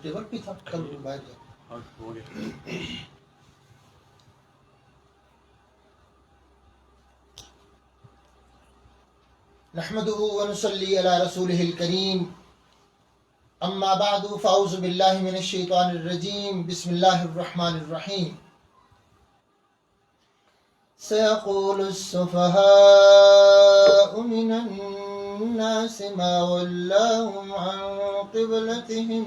Table پہ تھا کل باہر گیا. نحمده ونصلي على رسوله الكريم. اما بعد فاعوذ بالله من الشيطان الرجيم. بسم الله الرحمن الرحيم. سيقول السفهاء من الناس ما ولاهم عن قبلتهم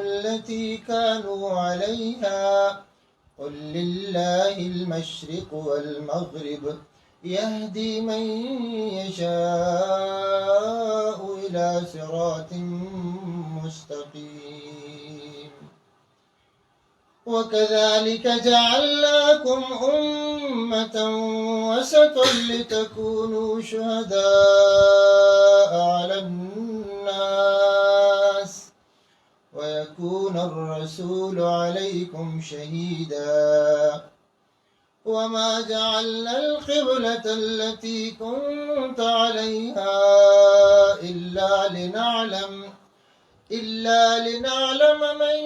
التي كانوا عليها قل لله المشرق والمغرب يهدي من يشاء إلى صراط مستقيم. وكذلك جعلناكم أمة وسطا لتكونوا شهداء على الناس ويكون الرسول عليكم شهيدا. وما جعلنا القبلة التي كنت عليها إلا لنعلم من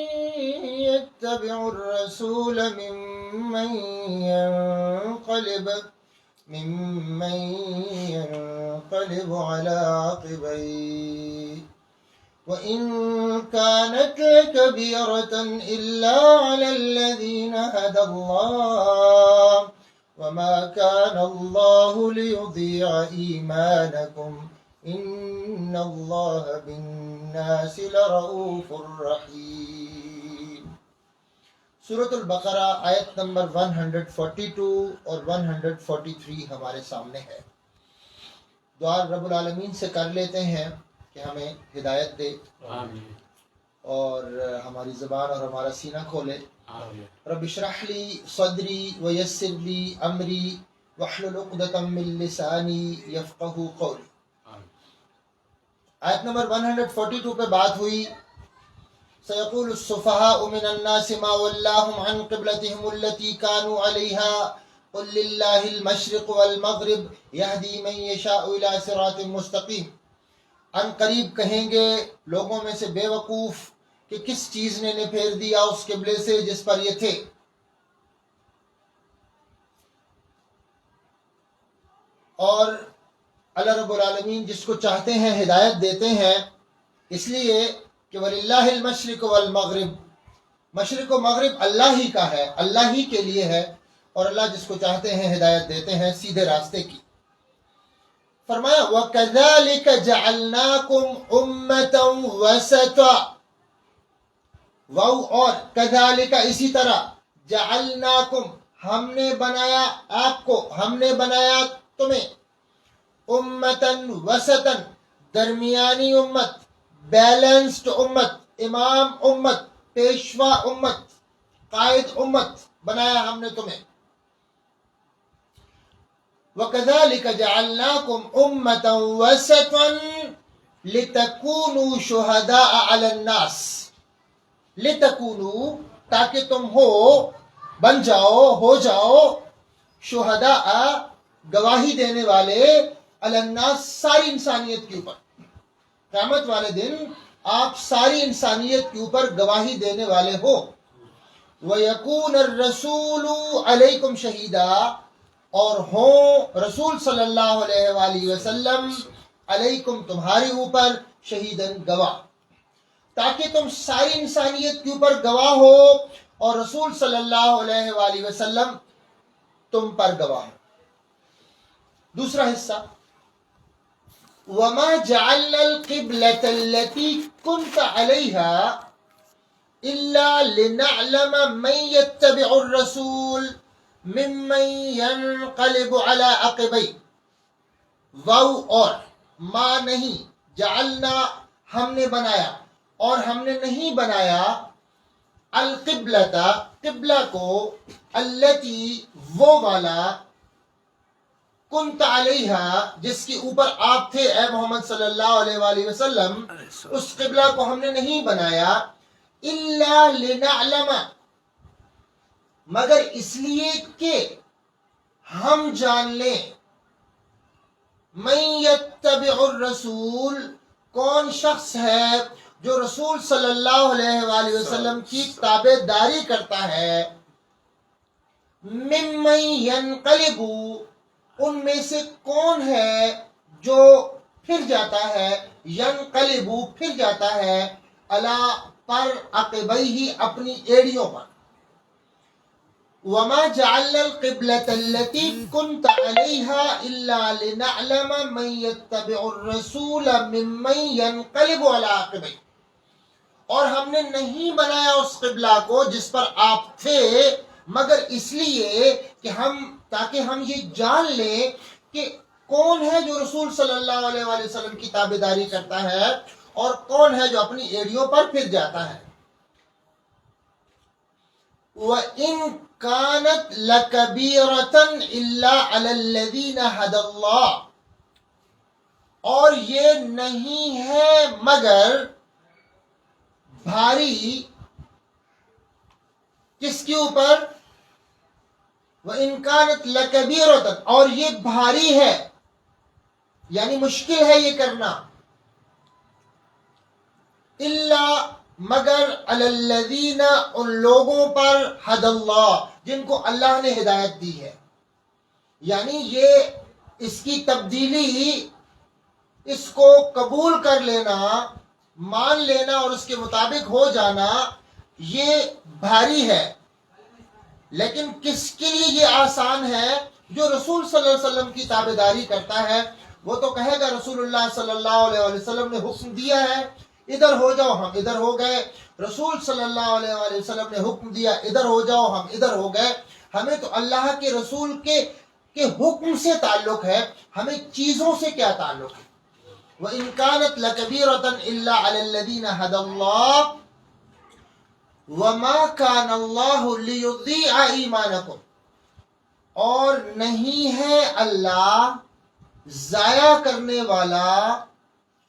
يتبع الرسول ممن ينقلب على عقبيه وإن كانت لكبيرة إلا على الذين هدى الله وما كان الله ليضيع إيمانكم إن الله بالناس لرؤوف رحيم. سورۃ البقرہ آیت نمبر 142 اور 143 ہمارے سامنے ہے. دعا رب العالمین سے کر لیتے ہیں کہ ہمیں ہدایت دے آمین اور ہماری زبان اور ہمارا سینہ کھولے. رب اشرح لی صدری ویسر لی امری واحلل عقدۃ من لسانی یفقہوا قولی. آیت نمبر 142 پہ بات ہوئی. سیقول السفہاء من الناس ما ولاهم عن قبلتهم التي كانوا عليها قل لله المشرق والمغرب يهدي من يشاء الى صراط مستقیم. ان قریب کہیں گے لوگوں میں سے بے وقوف کہ کس چیز نے پھیر دیا اس قبلے سے جس پر یہ تھے. اور اللہ رب العالمین جس کو چاہتے ہیں ہدایت دیتے ہیں، اس لیے کہ وَلِلَّهِ الْمَشْرِقُ وَالْمَغْرِبُ، مشرق و مغرب اللہ ہی کا ہے، اللہ ہی کے لیے ہے، اور اللہ جس کو چاہتے ہیں ہدایت دیتے ہیں سیدھے راستے کی. فرمایا وَكَذَلِكَ جَعَلْنَاكُمْ أُمَّةً وَسَطًا. واو اور كَذَلِكَ اسی طرح، جَعَلْنَاكُمْ ہم نے بنایا آپ کو، ہم نے بنایا تمہیں، امتن وسطن درمیانی امت، بیلنسڈ امت، امام امت، پیشوا امت، قائد امت بنایا ہم نے تمہیں. وَكَذَلِكَ جَعَلْنَاكُمْ أُمَّةً وَسَطًا لِتَكُونُوا شُهَدَاءَ عَلَى النَّاسِ. لِتَكُونُوا تاکہ تم بن جاؤ، ہو جاؤ، شہداء گواہی دینے والے، علی الناس ساری انسانیت کے اوپر. قیامت والے دن آپ ساری انسانیت کے اوپر گواہی دینے والے ہو. وَيَكُونَ الرَّسُولُ عَلَيْكُمْ شَهِيدًا، اور ہوں رسول صلی اللہ علیہ وآلہ وسلم علیکم تمہاری اوپر شہیدن گواہ، تاکہ تم ساری انسانیت کے اوپر گواہ ہو اور رسول صلی اللہ علیہ وآلہ وسلم تم پر گواہ ہو. دوسرا حصہ وَمَا جَعَلْنَا الْقِبْلَةَ الَّتِي كُنْتَ عَلَيْهَا إِلَّا لِنَعْلَمَ مَنْ يَتَّبِعُ الرَّسُولَ ممن ينقلب على عقبيه. واو اور ما نہیں، جعلنا ہم نے بنایا، اور ہم نے نہیں بنایا القبلہ قبلہ کو، التی وہ والا، کنت علیہا جس کے اوپر آپ تھے اے محمد صلی اللہ علیہ وآلہ وسلم، اس قبلہ کو ہم نے نہیں بنایا الا لنعلم مگر اس لیے کہ ہم جان لیں، من یتبع الرسول کون شخص ہے جو رسول صلی اللہ علیہ وآلہ وسلم کی تابع داری کرتا ہے، ممن ینقلب، ان میں سے کون ہے جو پھر جاتا ہے، ینقلب پھر جاتا ہے، علی پر، عقبیہ اپنی ایڑیوں پر، وما جعلنا القبلة التي كنت عليها إلا لنعلم من يتبع الرسول ممن ينقلب على عقبيه، اور ہم نے نہیں بنایا اس قبلہ کو جس پر آپ تھے مگر اس لیے کہ تاکہ ہم یہ جان لیں کہ کون ہے جو رسول صلی اللہ علیہ وآلہ وسلم کی تابعداری کرتا ہے اور کون ہے جو اپنی ایڑیوں پر پھر جاتا ہے۔ وَإِن كَانَتْ لَكَبِيرَةً إِلَّا عَلَى الَّذِينَ هَدَى اللَّهُ، اور یہ نہیں ہے مگر بھاری، کس کے اوپر؟ وَإِن كَانَتْ لَكَبِيرَةً، اور یہ بھاری ہے یعنی مشکل ہے یہ کرنا، إِلَّا مگر علی الذین، ان لوگوں پر، ہد اللہ، جن کو اللہ نے ہدایت دی ہے، یعنی یہ اس کی تبدیلی، اس کو قبول کر لینا، مان لینا اور اس کے مطابق ہو جانا یہ بھاری ہے، لیکن کس کے لیے یہ آسان ہے؟ جو رسول صلی اللہ علیہ وسلم کی تابعداری کرتا ہے وہ تو کہے گا رسول اللہ صلی اللہ علیہ وسلم نے حکم دیا ہے ادھر ہو جاؤ، ہم ادھر ہو گئے، رسول صلی اللہ علیہ وآلہ وسلم نے حکم دیا ادھر ہو جاؤ، ہم ادھر ہو گئے۔ ہمیں تو اللہ کے رسول کے حکم سے تعلق ہے، ہمیں چیزوں سے کیا تعلق ہے؟ وَإِن كَانَتْ لَكَبِيرَةً إِلَّا عَلَى الَّذِينَ هَدَى اللَّهُ وَمَا كَانَ اللَّهُ لِيُضِيعَ إِيمَانَكُمْ، اور نہیں ہے اللہ ضائع کرنے والا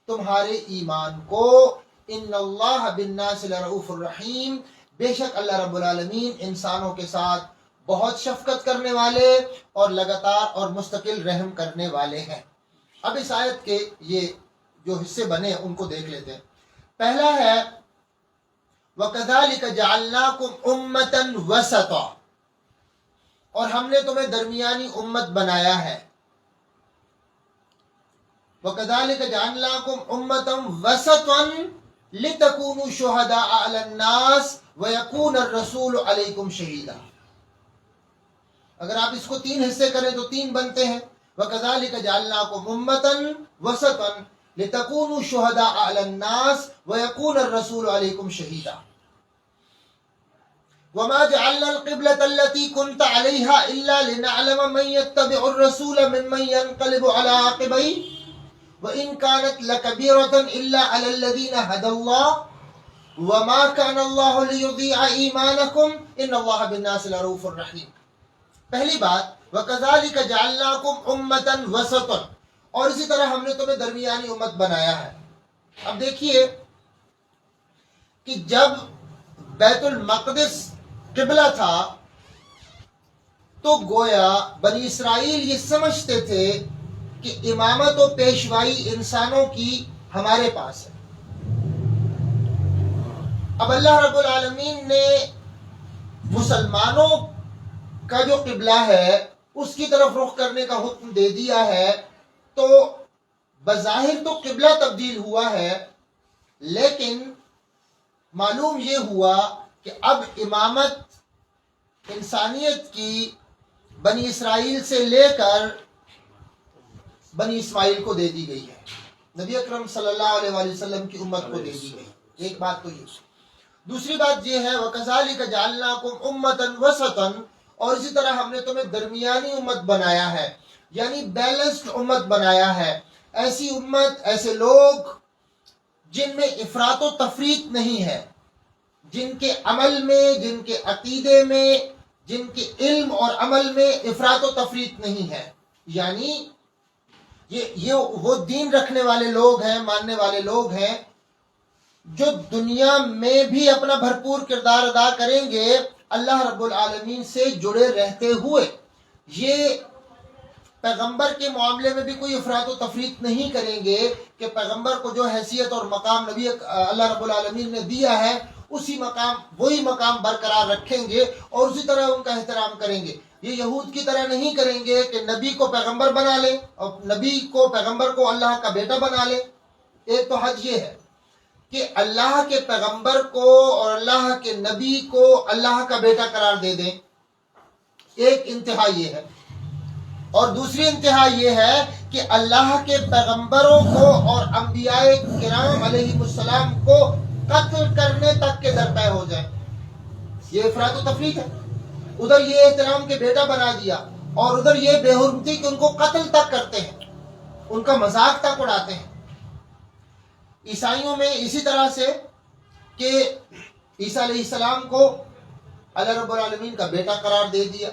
تمہارے ایمان کو، ان اللہ بالناس لرؤوف الرحیم، بے شک اللہ رب العالمین انسانوں کے ساتھ بہت شفقت کرنے والے اور لگاتار اور مستقل رحم کرنے والے ہیں۔ اب اس آیت کے یہ جو حصے بنے ان کو دیکھ لیتے ہیں۔ پہلا ہے وَكَذَلِكَ جَعَلْنَاكُمْ أُمَّةً وَسَطًا، اور ہم نے تمہیں درمیانی امت بنایا ہے۔ وَكَذَلِكَ جَعَلْنَاكُمْ أُمَّةً وَسَطًا لِتَكُونُوا شُهَدَاءَ عَلَى النَّاسِ وَيَكُونَ الرَّسُولُ عَلَيْكُمْ شَهِيدًا، اگر آپ اس کو تین حصے کریں تو تین بنتے ہیں۔ وَكَذَلِكَ جَعَلْنَاكُمْ أُمَّةً وَسَطًا لِتَكُونُوا شُهَدَاءَ عَلَى النَّاسِ وَيَكُونَ الرَّسُولُ عَلَيْكُمْ شَهِيدًا، وَمَا جَعَلْنَا الْقِبْلَةَ الَّتِي كُنْتَ عَلَيْهَا إِلَّا لِنَعْلَمَ مَن يَتَّبِعُ الرَّسُولَ مِمَّن يَنقَلِبُ عَلَى عَقِبَيْهِ وَإِن كَانَتْ لَكَبِيرَةً إِلَّا عَلَى الَّذِينَ هَدَى اللَّهُ وَمَا كَانَ اللَّهُ لِيُضِيعَ إِيمَانَكُمْ إِنَّ اللَّهَ بِالنَّاسِ لَرَءُوفٌ رَحِيمٌ۔ پہلی بات وَكَذَلِكَ جَعَلْنَاكُمْ أُمَّةً وَسَطًا، اور اسی طرح ہم نے تمہیں درمیانی امت بنایا ہے۔ اب دیکھیے کہ جب بیت المقدس قبلہ تھا تو گویا بنی اسرائیل یہ سمجھتے تھے کہ امامت و پیشوائی انسانوں کی ہمارے پاس ہے۔ اب اللہ رب العالمین نے مسلمانوں کا جو قبلہ ہے اس کی طرف رخ کرنے کا حکم دے دیا ہے، تو بظاہر تو قبلہ تبدیل ہوا ہے، لیکن معلوم یہ ہوا کہ اب امامت انسانیت کی بنی اسرائیل سے لے کر بنی اسماعیل کو دے دی گئی ہے، نبی اکرم صلی اللہ علیہ وآلہ وسلم کی امت کو دے دی گئی۔ ایک بات تو یہ، دوسری بات یہ ہے وَكَذَلِكَ جَعَلْنَاكُمْ أُمَّةً وَسَطًا، اور اسی طرح ہم نے تمہیں درمیانی امت بنایا ہے، یعنی بیلنسڈ امت بنایا ہے، ایسی امت، ایسے لوگ جن میں افراط و تفریط نہیں ہے، جن کے عمل میں، جن کے عقیدے میں، جن کے علم اور عمل میں افراط و تفریط نہیں ہے، یعنی یہ وہ دین رکھنے والے لوگ ہیں، ماننے والے لوگ ہیں جو دنیا میں بھی اپنا بھرپور کردار ادا کریں گے اللہ رب العالمین سے جڑے رہتے ہوئے۔ یہ پیغمبر کے معاملے میں بھی کوئی افراط و تفریط نہیں کریں گے کہ پیغمبر کو جو حیثیت اور مقام نبی اللہ رب العالمین نے دیا ہے وہی مقام برقرار رکھیں گے اور اسی طرح ان کا احترام کریں گے. یہ یہود کی طرح نہیں کریں گے کہ نبی کو پیغمبر بنا لے اور نبی کو پیغمبر کو اللہ کا بیٹا بنا لے. ایک تو حد یہ ہے کہ اللہ کے پیغمبر کو اور اللہ کے نبی کو اللہ کا بیٹا قرار دے دیں، ایک انتہا یہ ہے. اور دوسری انتہا یہ ہے کہ اللہ کے پیغمبروں کو اور انبیاء کرام علیہ السلام کو قتل کرنے تک کے درپے ہو جائے. یہ افراط و تفریط ہے. ادھر یہ احترام کے بیٹا بنا دیا اور ادھر یہ بے حرمتی کہ ان کو قتل تک کرتے ہیں، ان کا مذاق تک اڑاتے ہیں. عیسائیوں میں اسی طرح سے کہ عیسیٰ علیہ السلام کو اللہ رب العالمین کا بیٹا قرار دے دیا،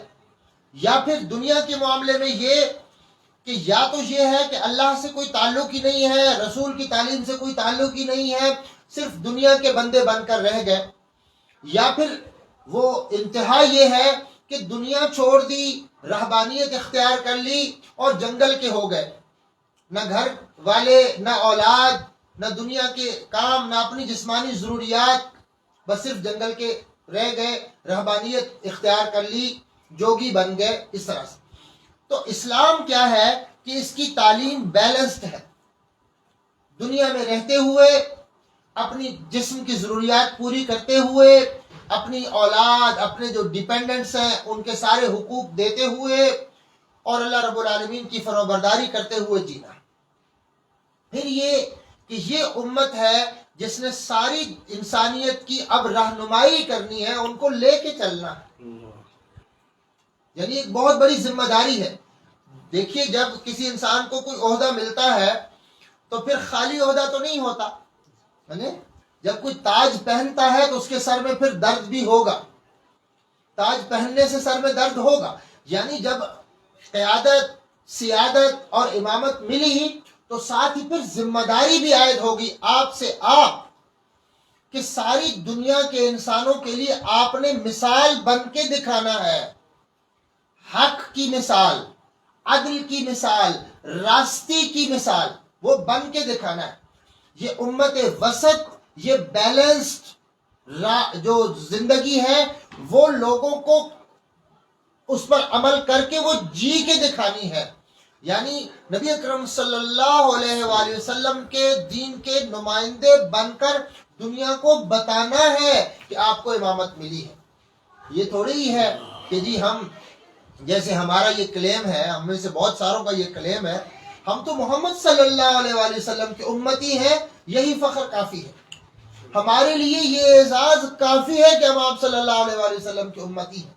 یا پھر دنیا کے معاملے میں یہ کہ یا تو یہ ہے کہ اللہ سے کوئی تعلق ہی نہیں ہے، رسول کی تعلیم سے کوئی تعلق ہی نہیں ہے، صرف دنیا کے بندے بن کر رہ گئے، یا پھر وہ انتہا یہ ہے کہ دنیا چھوڑ دی، رہبانیت اختیار کر لی اور جنگل کے ہو گئے، نہ گھر والے، نہ اولاد، نہ دنیا کے کام، نہ اپنی جسمانی ضروریات، بس صرف جنگل کے رہ گئے، رہبانیت اختیار کر لی، جوگی بن گئے. اس طرح سے تو اسلام کیا ہے کہ اس کی تعلیم بیلنسڈ ہے. دنیا میں رہتے ہوئے اپنی جسم کی ضروریات پوری کرتے ہوئے، اپنی اولاد، اپنے جو ڈیپینڈنٹس ہیں ان کے سارے حقوق دیتے ہوئے اور اللہ رب العالمین کی فرمانبرداری کرتے ہوئے جینا. پھر یہ کہ یہ امت ہے جس نے ساری انسانیت کی اب رہنمائی کرنی ہے، ان کو لے کے چلنا ہے. یعنی ایک بہت بڑی ذمہ داری ہے. دیکھیے جب کسی انسان کو کوئی عہدہ ملتا ہے تو پھر خالی عہدہ تو نہیں ہوتا. جب کوئی تاج پہنتا ہے تو اس کے سر میں پھر درد بھی ہوگا، تاج پہننے سے سر میں درد ہوگا. یعنی جب قیادت، سیادت اور امامت ملی تو ساتھ ہی پھر ذمہ داری بھی عائد ہوگی آپ سے، آپ کہ ساری دنیا کے انسانوں کے لیے آپ نے مثال بن کے دکھانا ہے. حق کی مثال، عدل کی مثال، راستی کی مثال وہ بن کے دکھانا ہے. یہ امت وسط، یہ بیلنسڈ جو زندگی ہے وہ لوگوں کو اس پر عمل کر کے وہ جی کے دکھانی ہے. یعنی نبی اکرم صلی اللہ علیہ وآلہ وسلم کے دین کے نمائندے بن کر دنیا کو بتانا ہے کہ آپ کو امامت ملی ہے. یہ تھوڑی ہی ہے کہ جی ہم جیسے ہمارا یہ کلیم ہے، ہم میں سے بہت ساروں کا یہ کلیم ہے، ہم تو محمد صلی اللہ علیہ وآلہ وسلم کے امتی ہیں، یہی فخر کافی ہے. ہمارے لیے یہ اعزاز کافی ہے کہ ہم آپ صلی اللہ علیہ وآلہ وسلم کے امتی ہیں.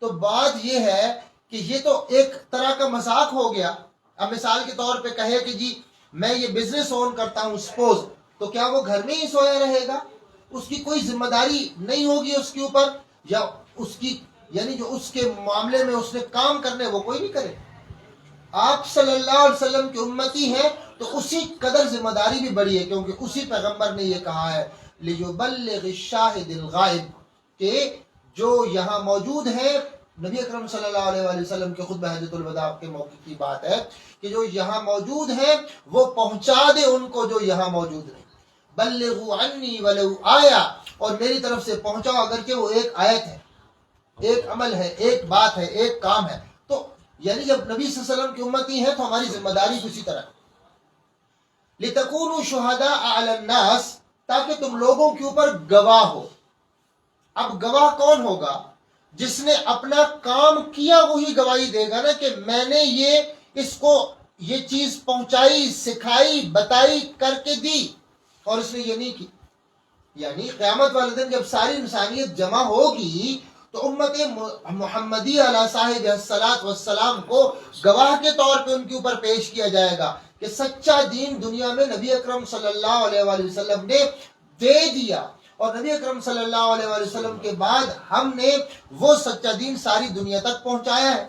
تو بات یہ ہے کہ یہ تو ایک طرح کا مذاق ہو گیا. اب مثال کے طور پہ کہے کہ جی میں یہ بزنس اون کرتا ہوں سپوز، تو کیا وہ گھر میں ہی سویا رہے گا؟ اس کی کوئی ذمہ داری نہیں ہوگی اس کے اوپر، یا اس کی یعنی جو اس کے معاملے میں اس نے کام کرنے وہ کوئی نہیں کرے. آپ صلی اللہ علیہ وسلم کی امتی ہیں تو اسی قدر ذمہ داری بھی بڑی ہے، کیونکہ اسی پیغمبر نے یہ کہا ہے لِيُبَلِّغِ الشَّاهِدِ الْغَائِبِ، کہ جو یہاں موجود ہیں، نبی اکرم صلی اللہ علیہ وآلہ وسلم کے خطبہ حجۃ الوداع کے موقع کی بات ہے کہ جو یہاں موجود ہیں وہ پہنچا دے ان کو جو یہاں موجود نہیں. بلغوا عنی ولو آیا، اور میری طرف سے پہنچاؤ اگرچہ وہ ایک آیت ہے، ایک عمل ہے، ایک بات ہے، ایک کام ہے. تو یعنی جب نبی صلی اللہ علیہ وسلم کی امتی ہیں تو ہماری ذمہ داری اسی طرح لِتَكُونُوا شُهَدَاءَ عَلَى النَّاسِ، تاکہ تم لوگوں کے اوپر گواہ ہو. اب گواہ کون ہوگا؟ جس نے اپنا کام کیا وہی گواہی دے گا نا کہ میں نے اس کو یہ چیز پہنچائی، سکھائی، بتائی، کر کے دی اور اس نے یہ نہیں کی. یعنی قیامت والے دن جب ساری انسانیت جمع ہوگی تو امت محمدی علیہ صاحب الصلاۃ والسلام کو گواہ کے طور پہ ان کے اوپر پیش کیا جائے گا کہ سچا دین دنیا میں نبی اکرم صلی اللہ علیہ وآلہ وسلم نے دے دیا، اور نبی اکرم صلی اللہ علیہ وآلہ وسلم کے بعد ہم نے وہ سچا دین ساری دنیا تک پہنچایا ہے.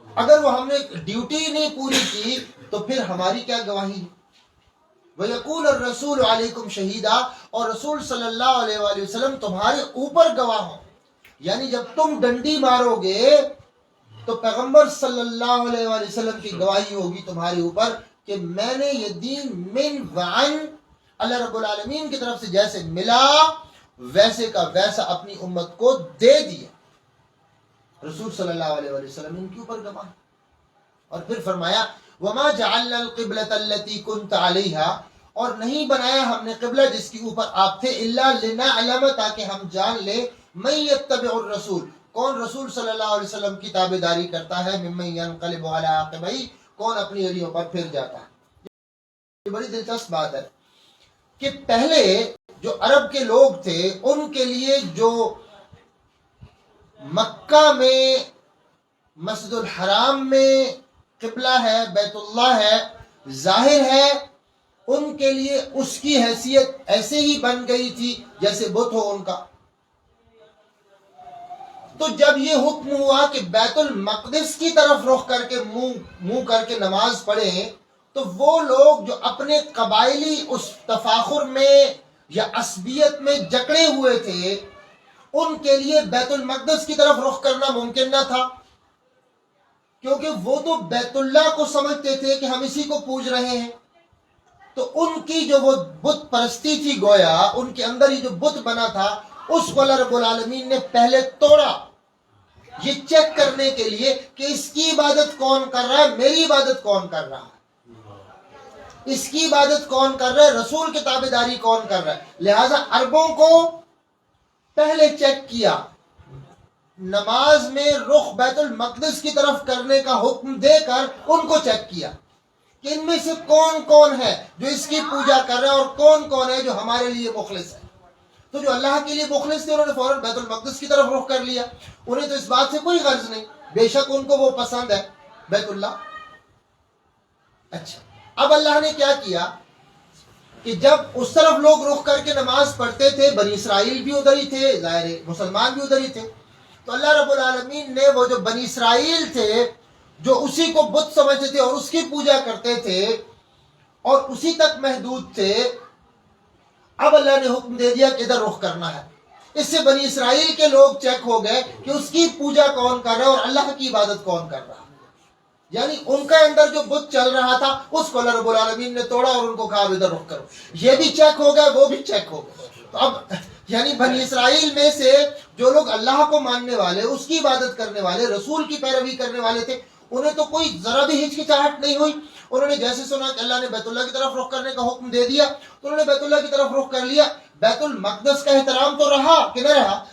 اگر وہ ہم نے ڈیوٹی نہیں پوری کی تو پھر ہماری کیا گواہی ہے؟ وَيَقُولُ الرَّسُولُ عَلَيْكُمْ شَهِيدًا، اور رسول صلی اللہ علیہ وآلہ وسلم تمہارے اوپر گواہ ہوں. یعنی جب تم ڈنڈی مارو گے تو پیغمبر صلی اللہ علیہ وآلہ وسلم کی گواہی ہوگی تمہارے اوپر کہ میں نے یہ دین من وعن اللہ رب العالمین کی طرف سے جیسے ملا ویسے کا ویسا اپنی امت کو دے دیا. رسول صلی اللہ علیہ وآلہ وسلم ان کے اوپر گواہ. اور پھر فرمایا وما جعلنا القبلۃ التي كنت عليها، اور نہیں بنایا ہم نے قبلہ جس کے اوپر آپ تھے، الا لنعلم، تاکہ ہم جان لیں، من يتبع الرسول، کون رسول صلی اللہ علیہ وسلم کی تابعداری کرتا ہے، ممن ينقلب على عقبيه، کون اپنی ایڑیوں پر پھر جاتا ہے. یہ بڑی دلچسپ بات ہے کہ پہلے جو عرب کے لوگ تھے ان کے لیے جو مکہ میں مسجد الحرام میں قبلہ ہے، بیت اللہ ہے، ظاہر ہے ان کے لیے اس کی حیثیت ایسے ہی بن گئی تھی جیسے بت ہو ان کا. تو جب یہ حکم ہوا کہ بیت المقدس کی طرف رخ کر کے منہ کر کے نماز پڑھیں، تو وہ لوگ جو اپنے قبائلی اس تفاخر میں یا عصبیت میں جکڑے ہوئے تھے ان کے لیے بیت المقدس کی طرف رخ کرنا ممکن نہ تھا، کیونکہ وہ تو بیت اللہ کو سمجھتے تھے کہ ہم اسی کو پوج رہے ہیں. تو ان کی جو وہ بت پرستی تھی، گویا ان کے اندر ہی جو بت بنا تھا اس کو اللہ رب العالمین نے پہلے توڑا، یہ چیک کرنے کے لیے کہ اس کی عبادت کون کر رہا ہے، میری عبادت کون کر رہا ہے، اس کی عبادت کون کر رہا ہے، رسول کی تابعداری کون کر رہا ہے. لہذا عربوں کو پہلے چیک کیا، نماز میں رخ بیت المقدس کی طرف کرنے کا حکم دے کر ان کو چیک کیا کہ ان میں سے کون کون ہے جو اس کی پوجا کر رہا ہے اور کون کون ہے جو ہمارے لیے مخلص ہے. تو جو اللہ کے لیے مخلص تھے انہوں نے فوراً بیت المقدس کی طرف رخ کر لیا، انہیں تو اس بات سے کوئی غرض نہیں، بے شک ان کو وہ پسند ہے بیت اللہ. اچھا، اب اللہ نے کیا کیا کہ جب اس طرف لوگ رخ کر کے نماز پڑھتے تھے، بنی اسرائیل بھی ادھر ہی تھے، ظاہر مسلمان بھی ادھر ہی تھے، تو اللہ رب العالمین نے وہ جو بنی اسرائیل تھے جو اسی کو بت سمجھتے تھے اور اس کی پوجا کرتے تھے اور اسی تک محدود تھے، اب اللہ نے حکم دے دیا کہ ادھر رخ کرنا ہے. اس سے بنی اسرائیل کے لوگ چیک ہو گئے کہ اس کی پوجا کون کر رہا ہے اور اللہ کی عبادت کون کر رہا ہے. یعنی ان کا اندر جو بت چل رہا تھا اس کو اللہ رب العالمین نے توڑا اور ان کو کہا ادھر رخ کرو. یہ بھی چیک ہو گئے، وہ بھی چیک ہو گئے. تو اب یعنی بنی اسرائیل میں سے جو لوگ اللہ کو ماننے والے، اس کی عبادت کرنے والے، رسول کی پیروی کرنے والے تھے، انہیں تو کوئی ذرا بھی ہچکچاہٹ نہیں ہوئی. انہوں نے جیسے سنا کہ اللہ نے بیت اللہ کی طرف رخ کرنے کا حکم دے دیا تو انہوں نے بیت اللہ کی طرف رخ کر لیا. بیت المقدس کا احترام تو رہا کہ نہ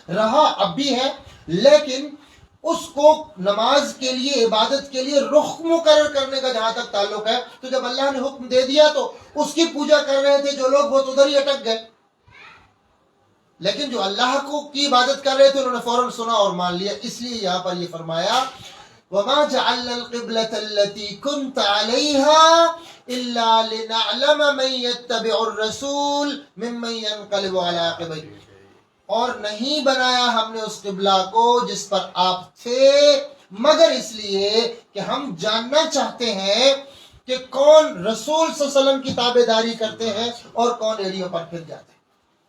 رہا اب بھی ہے، لیکن اس کو نماز کے لیے، عبادت کے لیے رخ مقرر کرنے کا جہاں تک تعلق ہے، تو جب اللہ نے حکم دے دیا تو اس کی پوجا کر رہے تھے جو لوگ وہ تو ادھر ہی اٹک گئے، لیکن جو اللہ کو کی عبادت کر رہے تھے انہوں نے فوراً سنا اور مان لیا. اس لیے یہاں پر یہ فرمایا وَمَا جَعَلْنَا الْقِبْلَةَ الَّتِي كُنْتَ عَلَيْهَا إِلَّا لِنَعْلَمَ مَن يَتَّبِعُ الرَّسُولَ مِمَّن يَنقَلِبُ عَلَىٰ عَقِبَيْهِ، اور نہیں بنایا ہم نے اس قبلہ کو جس پر آپ تھے مگر اس لیے کہ ہم جاننا چاہتے ہیں کہ کون رسول صلی اللہ علیہ وسلم کی تابعداری کرتے ہیں اور کون ایڑیوں پر پھر جاتے ہیں.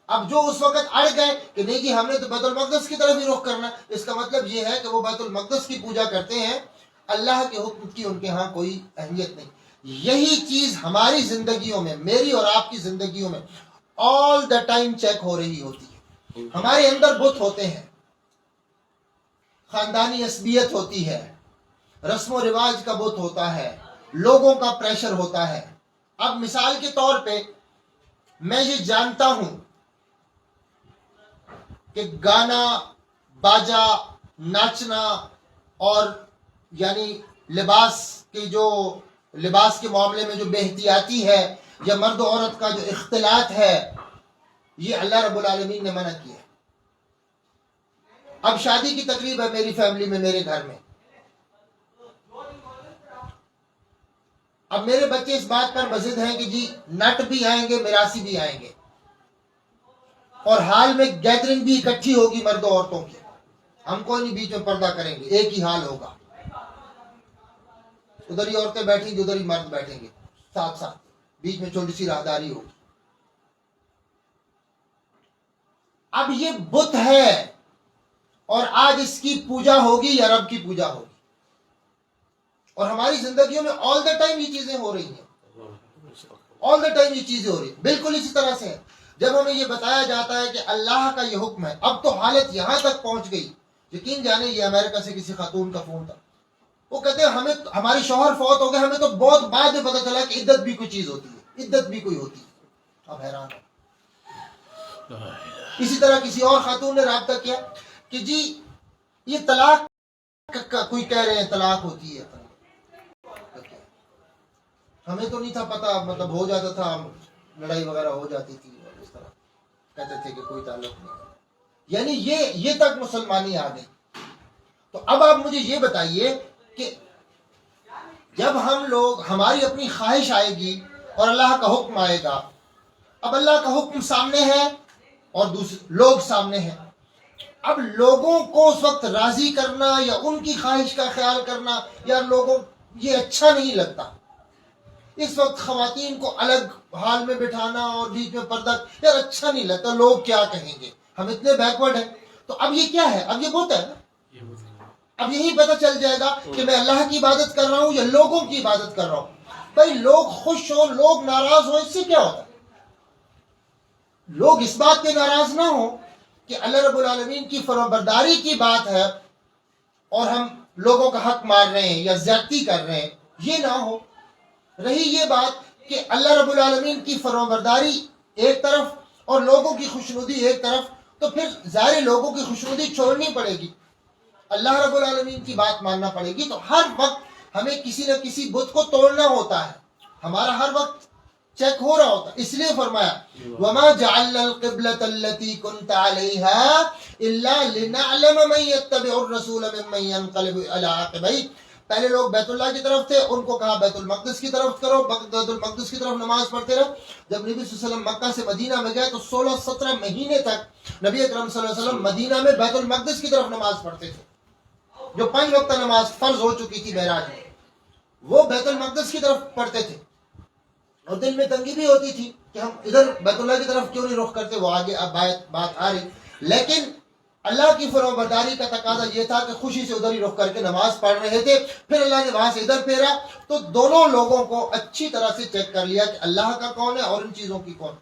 اب جو اس وقت اڑ گئے کہ نہیں جی ہم نے تو بیت المقدس کی طرف ہی رخ کرنا، اس کا مطلب یہ ہے کہ وہ بیت المقدس کی پوجا کرتے ہیں، اللہ کے حکم کی ان کے ہاں کوئی اہمیت نہیں. یہی چیز ہماری زندگیوں میں، میری اور آپ کی زندگیوں میں آل دا ٹائم چیک ہو رہی ہوتی ہے. ہمارے اندر بت ہوتے ہیں، خاندانی عصبیت ہوتی ہے، رسم و رواج کا بت ہوتا ہے، لوگوں کا پریشر ہوتا ہے. اب مثال کے طور پہ میں یہ جانتا ہوں کہ گانا، باجا، ناچنا اور یعنی لباس کے معاملے میں جو بے احتیاطی ہے یا مرد و عورت کا جو اختلاط ہے، یہ اللہ رب العالمین نے منع کیا ہے. اب شادی کی تقریب ہے میری فیملی میں، میرے گھر میں، اب میرے بچے اس بات پر مزید ہیں کہ جی نٹ بھی آئیں گے، میراثی بھی آئیں گے، اور حال میں گیدرنگ بھی اکٹھی ہوگی مرد و عورتوں کی. ہم کوئی نہیں بیچ میں پردہ کریں گے، ایک ہی حال ہوگا، ادھر ہی عورتیں بیٹھیں گی، ادھر ہی مرد بیٹھیں گے ساتھ ساتھ، بیچ میں چھوٹی سی راہداری ہوگی. اب یہ بت ہے اور آج اس کی پوجا ہوگی یا رب کی پوجا ہوگی. اور ہماری زندگیوں میں آل دا ٹائم یہ چیزیں ہو رہی ہیں، آل دا ٹائم یہ چیزیں ہو رہی ہیں. بالکل اسی طرح سے ہے. جب ہمیں یہ بتایا جاتا ہے کہ اللہ کا یہ حکم ہے، اب تو حالت یہاں تک پہنچ گئی، یقین جانے یہ امریکہ سے کسی خاتون کا فون تھا، وہ کہتے ہیں ہمیں ہمارے شوہر فوت ہو گئے، ہمیں تو بہت بعد میں پتہ چلا کہ عدت بھی کوئی چیز ہوتی ہے، عدت بھی کوئی ہوتی ہے. اب حیران ہے. اسی طرح کسی اور خاتون نے رابطہ کیا کہ جی یہ طلاق کوئی کہہ رہے ہیں طلاق ہوتی ہے، ہمیں تو نہیں تھا پتہ، مطلب ہو جاتا تھا، لڑائی وغیرہ ہو جاتی تھی اور اس طرح کہتے تھے کہ کوئی تعلق نہیں. یعنی یہ تک مسلمانی آ گئی. تو اب آپ مجھے یہ بتائیے کہ جب ہم لوگ، ہماری اپنی خواہش آئے گی اور اللہ کا حکم آئے گا، اب اللہ کا حکم سامنے ہے اور دوسرے لوگ سامنے ہیں، اب لوگوں کو اس وقت راضی کرنا یا ان کی خواہش کا خیال کرنا، یا لوگوں یہ اچھا نہیں لگتا. اس وقت خواتین کو الگ حال میں بٹھانا اور بیچ میں پردہ، یار اچھا نہیں لگتا، لوگ کیا کہیں گے، ہم اتنے بیکورڈ ہیں. تو اب یہ کیا ہے؟ اب یہ ہوتا ہے نا، اب یہی پتہ چل جائے گا کہ میں اللہ کی عبادت کر رہا ہوں یا لوگوں کی عبادت کر رہا ہوں. بھائی لوگ خوش ہوں، لوگ ناراض ہوں، اس سے کیا ہوتا ہے؟ لوگ اس بات پہ ناراض نہ ہوں کہ اللہ رب العالمین کی فرمانبرداری کی بات ہے اور ہم لوگوں کا حق مار رہے ہیں یا زیادتی کر رہے ہیں، یہ نہ ہو. رہی یہ بات کہ اللہ رب العالمین کی فرمانبرداری ایک طرف اور لوگوں کی خوشنودی ایک طرف، تو پھر ظاہر لوگوں کی خوشنودی چھوڑنی پڑے گی، اللہ رب العالمین کی بات ماننا پڑے گی. تو ہر وقت ہمیں کسی نہ کسی بت کو توڑنا ہوتا ہے، ہمارا ہر وقت چیک ہو رہا ہوتا. اس لیے فرمایا وَمَا جَعَلْنَا الْقِبْلَةَ الَّتِي كُنْتَ عَلَيْهَا إِلَّا لِنَعْلَمَ مَن يَتَّبِعُ الرَّسُولَ مِمَّن يَنقَلِبُ عَلَىٰ عَقِبَيْهِ. پہلے لوگ بیت اللہ کی طرف تھے، ان کو کہا بیت المقدس کی طرف کرو، بیت المقدس کی طرف نماز پڑھتے رہے. جب نبی صلی اللہ علیہ وسلم مکہ سے مدینہ میں گئے تو 16-17 مہینے تک نبی اکرم صلی اللہ علیہ وسلم مدینہ میں بیت المقدس کی طرف نماز پڑھتے تھے. جو 5 وقت نماز فرض ہو چکی تھی معراج میں، وہ بیت المقدس کی طرف پڑھتے تھے. اور دل میں تنگی بھی ہوتی تھی کہ ہم ادھر بیت اللہ کی طرف کیوں نہیں رخ کرتے، وہ آگے اب بات آ رہی. لیکن اللہ کی فرمانبرداری کا تقاضا یہ تھا کہ خوشی سے ادھر ہی رخ کر کے نماز پڑھ رہے تھے. پھر اللہ نے وہاں سے ادھر پھیرا تو دونوں لوگوں کو اچھی طرح سے چیک کر لیا کہ اللہ کا کون ہے اور ان چیزوں کی کون.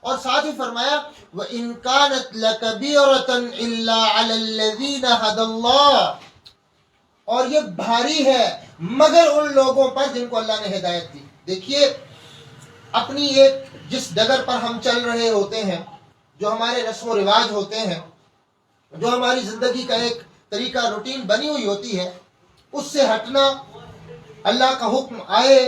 اور ساتھ ہی فرمایا وَإِن كَانَتْ لَكَبِيرَةً إِلَّا عَلَى الَّذِينَ هَدَى اللَّهُ، اور یہ بھاری ہے مگر ان لوگوں پر جن کو اللہ نے ہدایت دی. دیکھیے اپنی ایک جس ڈگر پر ہم چل رہے ہوتے ہیں، جو ہمارے رسم و رواج ہوتے ہیں، جو ہماری زندگی کا ایک طریقہ روٹین بنی ہوئی ہوتی ہے، اس سے ہٹنا، اللہ کا حکم آئے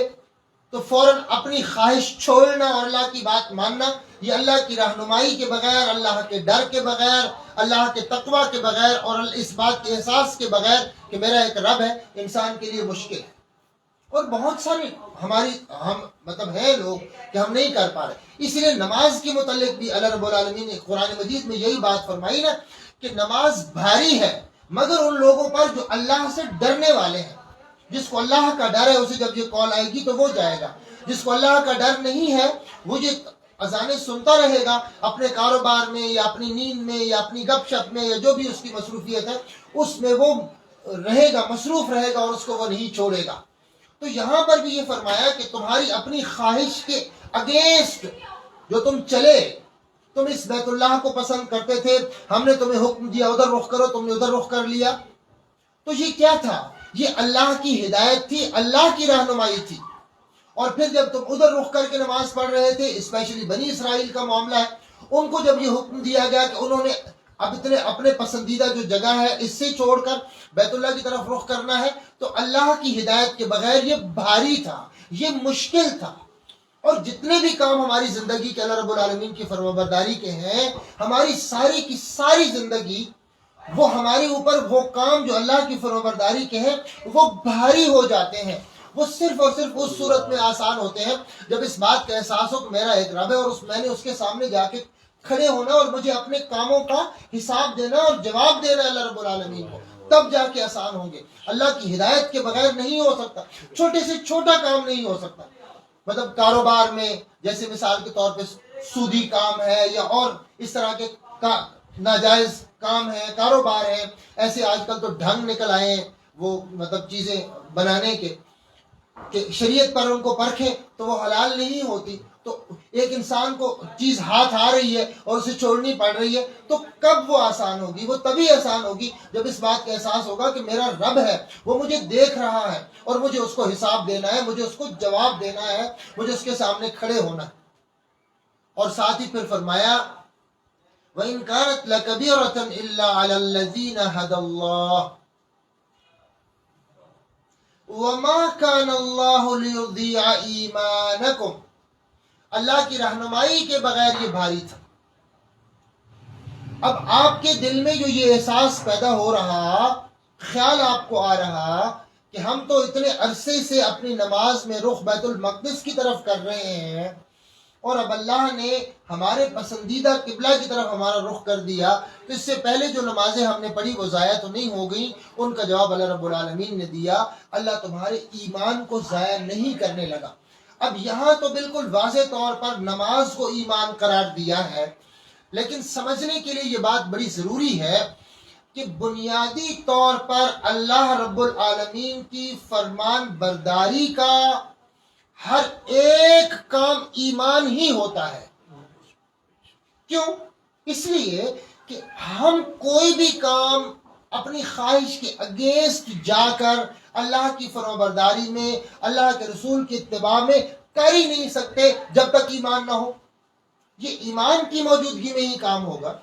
تو فوراً اپنی خواہش چھوڑنا اور اللہ کی بات ماننا، یہ اللہ کی رہنمائی کے بغیر، اللہ کے ڈر کے بغیر، اللہ کے تقوی کے بغیر اور اس بات کے احساس کے بغیر کہ میرا ایک رب ہے، انسان کے لیے مشکل ہے. اور بہت سارے ہم مطلب ہیں لوگ کہ ہم نہیں کر پا رہے. اس لیے نماز کے متعلق بھی اللہ رب العالمین نے قرآن مجید میں یہی بات فرمائی نا کہ نماز بھاری ہے مگر ان لوگوں پر جو اللہ سے ڈرنے والے ہیں. جس کو اللہ کا ڈر ہے اسے جب یہ کال آئے گی تو وہ جائے گا. جس کو اللہ کا ڈر نہیں ہے وہ یہ اذانیں سنتا رہے گا اپنے کاروبار میں یا اپنی نیند میں یا اپنی گپ شپ میں یا جو بھی اس کی مصروفیت ہے اس میں وہ رہے گا، مصروف رہے گا اور اس کو وہ نہیں چھوڑے گا. تو یہاں پر بھی یہ فرمایا کہ تمہاری اپنی خواہش کے اگینسٹ جو تم چلے، تم اس بیت اللہ کو پسند کرتے تھے، ہم نے تمہیں حکم دیا ادھر رخ کرو، تم نے ادھر رخ کر لیا. تو یہ کیا تھا؟ یہ اللہ کی ہدایت تھی، اللہ کی رہنمائی تھی. اور پھر جب تم ادھر رخ کر کے نماز پڑھ رہے تھے، اسپیشلی بنی اسرائیل کا معاملہ ہے، ان کو جب یہ حکم دیا گیا کہ انہوں نے اب اپنے پسندیدہ جو جگہ ہے اس سے چھوڑ کر بیت اللہ کی طرف رخ کرنا ہے، تو اللہ کی ہدایت کے بغیر یہ بھاری تھا، یہ مشکل تھا. اور جتنے بھی کام ہماری زندگی کے اللہ رب العالمین کی فرمانبرداری کے ہیں، ہماری ساری کی ساری زندگی وہ ہمارے اوپر وہ کام جو اللہ کی فرمانبرداری کے ہیں وہ بھاری ہو جاتے ہیں. وہ صرف اور صرف اس صورت میں آسان ہوتے ہیں جب اس بات کا احساس ہو کہ میرا ایک رب ہے اور میں نے اس کے سامنے جا کے کھڑے ہونا اور مجھے اپنے کاموں کا حساب دینا اور جواب دینا اللہ رب العالمین کو، تب جا کے آسان ہوں گے. اللہ کی ہدایت کے بغیر نہیں ہو سکتا. چھوٹے سے چھوٹا کام نہیں ہو سکتا. مطلب کاروبار میں جیسے مثال کے طور پہ سودی کام ہے یا اور اس طرح کے ناجائز کام ہے، کاروبار ہے، ایسے آج کل تو ڈھنگ نکل آئے ہیں وہ مطلب چیزیں بنانے کے کہ شریعت پر ان کو پرکھیں تو وہ حلال نہیں ہوتی. تو ایک انسان کو چیز ہاتھ آ رہی ہے اور اسے چھوڑنی پڑ رہی ہے تو کب وہ آسان ہوگی؟ وہ تبھی آسان ہوگی جب اس بات کا احساس ہوگا کہ میرا رب ہے، وہ مجھے دیکھ رہا ہے اور مجھے اس کو حساب دینا ہے، مجھے اس کو جواب دینا ہے، مجھے اس کے سامنے کھڑے ہونا ہے. اور ساتھ ہی پھر فرمایا وَإِن كَانَتْ لَكَبِيرَةً إِلَّا عَلَى الَّذِينَ هَدَى اللَّهُ وَمَا كَانَ اللَّهُ لِيُضِيعَ إِيمَانَكُمْ. اللہ کی رہنمائی کے بغیر یہ بھاری تھا. اب آپ کے دل میں جو یہ احساس پیدا ہو رہا، خیال آپ کو آ رہا کہ ہم تو اتنے عرصے سے اپنی نماز میں رخ بیت المقدس کی طرف کر رہے ہیں اور اب اللہ نے ہمارے پسندیدہ قبلہ کی طرف ہمارا رخ کر دیا، تو اس سے پہلے جو نمازیں ہم نے پڑھی وہ ضائع تو نہیں ہو گئیں. ان کا جواب اللہ رب العالمین نے دیا، اللہ تمہارے ایمان کو ضائع نہیں کرنے لگا. اب یہاں تو بالکل واضح طور پر نماز کو ایمان قرار دیا ہے، لیکن سمجھنے کے لیے یہ بات بڑی ضروری ہے کہ بنیادی طور پر اللہ رب العالمین کی فرمان برداری کا ہر ایک کام ایمان ہی ہوتا ہے. کیوں؟ اس لیے کہ ہم کوئی بھی کام اپنی خواہش کے اگینسٹ جا کر اللہ کی فرمانبرداری میں، اللہ کے رسول کی اتباع میں کر ہی نہیں سکتے جب تک ایمان نہ ہو. یہ ایمان کی موجودگی میں ہی کام ہوگا.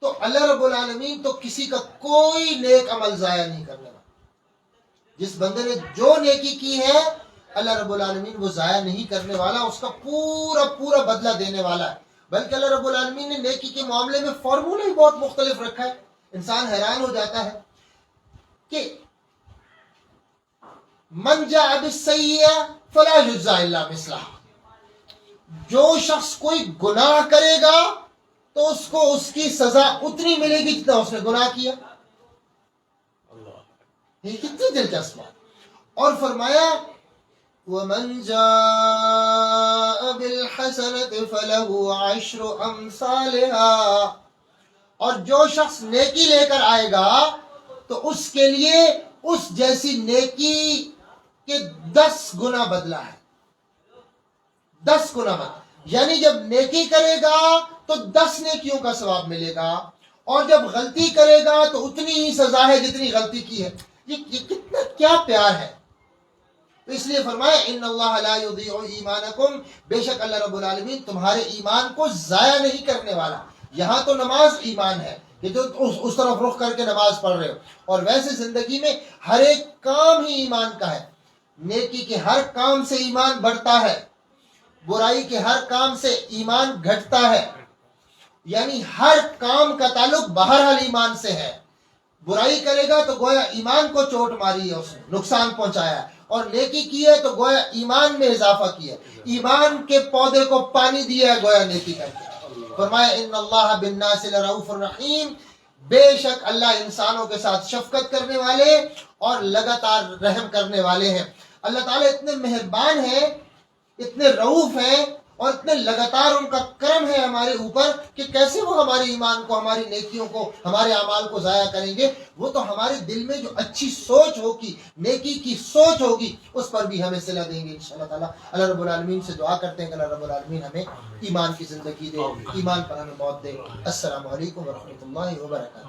تو اللہ رب العالمین تو کسی کا کوئی نیک عمل ضائع نہیں کرنے والا. جس بندے نے جو نیکی کی ہے اللہ رب العالمین وہ ضائع نہیں کرنے والا، اس کا پورا پورا بدلہ دینے والا ہے. بلکہ اللہ رب العالمین نے نیکی کے معاملے میں فارمولہ ہی بہت مختلف رکھا ہے. انسان حیران ہو جاتا ہے کہ من جاء بالسیئہ فلا یجزی الا مثلہا. جو شخص کوئی گناہ کرے گا تو اس کو اس کی سزا اتنی ملے گی جتنا اس نے گناہ کیا. یہ کتنی دلچسپ بات. اور فرمایا وَمَنْ جَاءَ بِالْحَسَنَةِ فَلَهُ عَشْرُ أَمْثَالِهَا. اور جو شخص نیکی لے کر آئے گا تو اس کے لیے اس جیسی نیکی کے 10 گنا بدلہ ہے. 10 گنا بدلہ. یعنی جب نیکی کرے گا تو 10 نیکیوں کا ثواب ملے گا، اور جب غلطی کرے گا تو اتنی ہی سزا ہے جتنی غلطی کی ہے. یہ کتنا کیا پیار ہے. تو اس لیے فرمایا ان اللہ لا یضیع ایمانکم، بے شک اللہ رب العالمین تمہارے ایمان کو ضائع نہیں کرنے والا. یہاں تو نماز ایمان ہے کہ جو اس طرف رخ کر کے نماز پڑھ رہے ہو، اور ویسے زندگی میں ہر ایک کام ہی ایمان کا ہے. نیکی کے ہر کام سے ایمان بڑھتا ہے، برائی کے ہر کام سے ایمان گھٹتا ہے. یعنی ہر کام کا تعلق بہرحال ایمان سے ہے. برائی کرے گا تو گویا ایمان کو چوٹ ماری ہے، اس نے نقصان پہنچایا ہے، اور نیکی کی ہے تو گویا ایمان میں اضافہ کیا ہے، ایمان کے پودے کو پانی دیا ہے گویا نیکی کر کے. فرمایا ان اللہ بالناس لرؤوف الرحیم، بے شک اللہ انسانوں کے ساتھ شفقت کرنے والے اور لگاتار رحم کرنے والے ہیں. اللہ تعالیٰ اتنے مہربان ہیں، اتنے رؤوف ہیں، اور اتنے لگاتار ان کا کرم ہے ہمارے اوپر کہ کیسے وہ ہمارے ایمان کو، ہماری نیکیوں کو، ہمارے اعمال کو ضائع کریں گے. وہ تو ہمارے دل میں جو اچھی سوچ ہوگی، نیکی کی سوچ ہوگی، اس پر بھی ہمیں صلہ دیں گے انشاءاللہ تعالیٰ. اللہ رب العالمین سے دعا کرتے ہیں کہ اللہ رب العالمین ہمیں ایمان کی زندگی دے، ایمان پر ہمیں موت دے. السلام علیکم ورحمۃ اللہ وبرکاتہ.